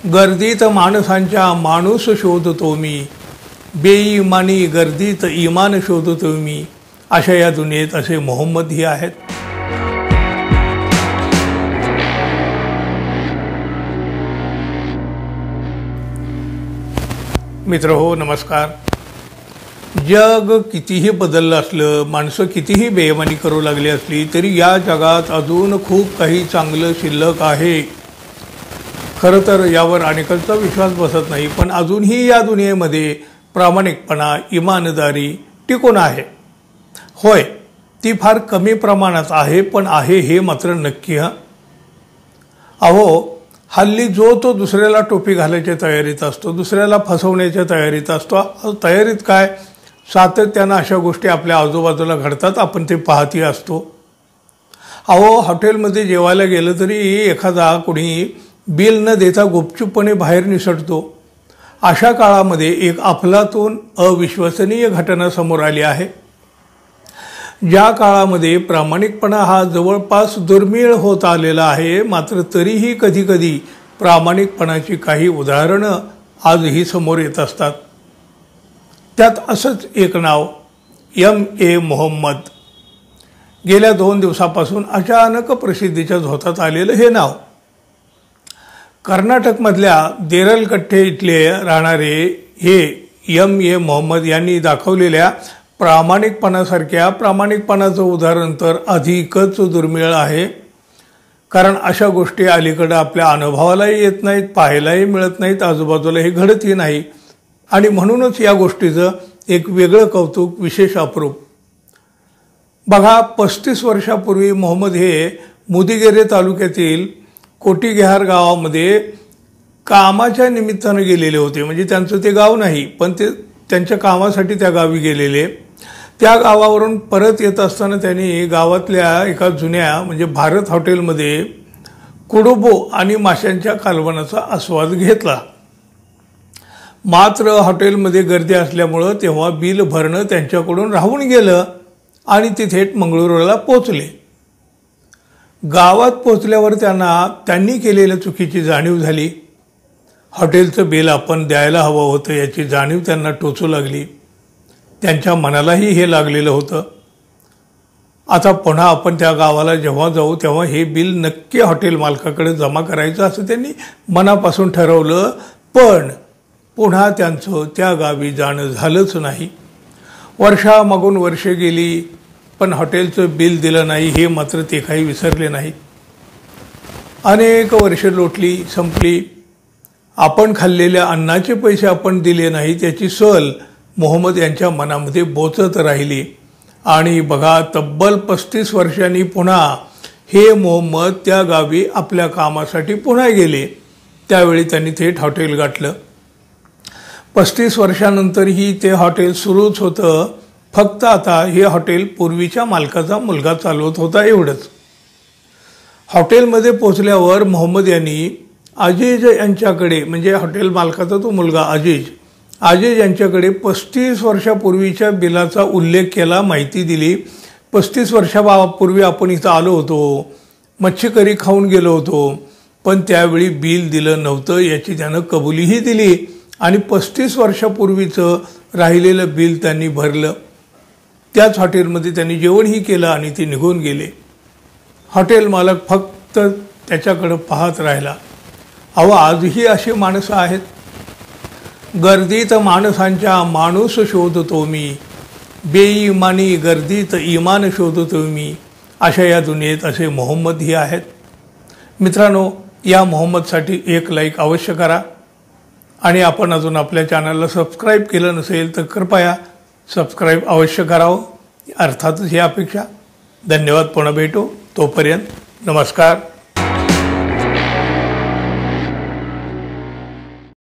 गर्दीत माणसांच्या माणूस शोधतो मी, बेईमानी गर्दीत इमान शोधतो मी, अशा या दुनियेत असे मोहम्मदही आहेत. मित्रहो, नमस्कार. जग कितीही बदललं असलं, माणसं कितीही बेईमानी करू लागली असली तरी या जगात अजून खूप काही चांगलं शिल्लक आहे. खरं तर यावर अनेकांचा विश्वास बसत नाही, पण अजूनही या दुनियेमध्ये प्रामाणिकपणा, इमानदारी टिकून आहे. होय, ती फार कमी प्रमाणात आहे, पण आहे हे मात्र नक्की. अहो, हल्ली जो तो दुसऱ्याला टोपी घालायच्या तयारीत असतो, दुसऱ्याला फसवण्याच्या तयारीत असतो. तयारीत काय, सातत्यानं अशा गोष्टी आपल्या आजूबाजूला घडतात, आपण ते पाहती असतो. अहो, हॉटेलमध्ये जेवायला गेलं तरी एखादा कोणी बिल न देता गुपचूपपणे बाहेर निसटतो. अशा काळामध्ये एक अफलातून अविश्वसनीय घटना समोर आली आहे. ज्या काळामध्ये प्रामाणिकपणा हा जवळपास दुर्मिळ होत आलेला आहे, मात्र तरीही कधीकधी प्रामाणिकपणाची काही उदाहरणं आजही समोर येत असतात. त्यात असंच एक नाव, M.A. मोहम्मद. गेल्या 2 दिवसापासून अचानक प्रसिद्धीच्या झोतात आलेलं हे नाव. कर्नाटकमधल्या देरलकट्टे इथले राहणारे हे M.A. मोहम्मद यांनी दाखवलेल्या प्रामाणिकपणासारख्या प्रामाणिकपणाचं उदाहरण तर अधिकच दुर्मिळ आहे. कारण अशा गोष्टी अलीकडं आपल्या अनुभवालाही येत नाहीत, पाहायलाही मिळत नाहीत, आजूबाजूला हे घडतही नाही. आणि म्हणूनच या गोष्टीचं एक वेगळं कौतुक, विशेष अप्रूप. बघा, 35 वर्षापूर्वी मोहम्मद हे मुदिगेरे तालुक्यातील कोटीगेहार गावामध्ये कामाच्या निमित्तानं गेलेले होते. म्हणजे त्यांचं ते गाव नाही, पण ते त्यांच्या कामासाठी त्या गावी गेलेले. त्या गावावरून परत येत असताना त्यांनी गावातल्या एका जुन्या म्हणजे भारत हॉटेलमध्ये कुडुबो आणि माशांच्या कालवणाचा आस्वाद घेतला. मात्र हॉटेलमध्ये गर्दी असल्यामुळं तेव्हा बिल भरणं त्यांच्याकडून राहून गेलं आणि ते थेट मंगळुरूला पोचले. गावात पोचल्यावर त्यांनी केलेल्या चुकीची जाणीव झाली. हॉटेलचं बिल आपण द्यायला हवं होतं याची जाणीव त्यांना टोचू लागली. त्यांच्या मनालाही हे लागलेलं होतं. आता पुन्हा आपण त्या गावाला जेव्हा जाऊ तेव्हा हे बिल नक्की हॉटेल मालकाकडे जमा करायचं असं त्यांनी मनापासून ठरवलं. पण पुन्हा त्यांचं त्या गावी जाणं झालंच नाही. वर्षामागून वर्षे गेली, पण हॉटेलचं बिल दिलं नाही हे मात्र ते काही विसरले नाहीत. अनेक वर्षे लोटली, संपली. आपण खाल्लेल्या अन्नाचे पैसे आपण दिले नाही त्याची सल मोहम्मद यांच्या मनामध्ये बोचत राहिली. आणि बघा, तब्बल 35 वर्षांनी पुन्हा हे मोहम्मद त्या गावी आपल्या कामासाठी पुन्हा गेले. त्यावेळी त्यांनी थेट हॉटेल गाठलं. 35 वर्षानंतरही ते हॉटेल सुरूच होतं. फक्त आता हे हॉटेल पूर्वीच्या मालकाचा मुलगा चालवत होता, एवढंच. हॉटेलमध्ये पोचल्यावर मोहम्मद यांनी अजीज यांच्याकडे, म्हणजे हॉटेल मालकाचा तो मुलगा अजीज यांच्याकडे 35 वर्षापूर्वीच्या बिलाचा उल्लेख केला, माहिती दिली. 35 वर्षापूर्वी आपण इथं आलो होतो, मच्छी करी खाऊन गेलो होतो, पण त्यावेळी बिल दिलं नव्हतं याची त्यानं कबुलीही दिली. आणि 35 वर्षापूर्वीचं राहिलेलं बिल त्यांनी भरलं. त्याच हॉटेलमध्ये त्यांनी जेवणही केलं आणि ते निघून गेले. हॉटेल मालक फक्त त्याच्याकडं पाहत राहिला. अहो, आजही अशी माणसं आहेत. गर्दीत माणसांच्या माणूस शोधतो मी, बेईमानी गर्दीत इमान शोधतो मी, अशा या दुनियेत असे मोहम्मदही आहेत. मित्रांनो, या मोहम्मदसाठी एक लाईक अवश्य करा. आणि आपण अजून आपल्या चॅनलला सबस्क्राईब केलं नसेल तर कृपया सबस्क्राईब अवश्य करावं, अर्थातच ही अपेक्षा. धन्यवाद. पुन्हा भेटू. तोपर्यंत नमस्कार.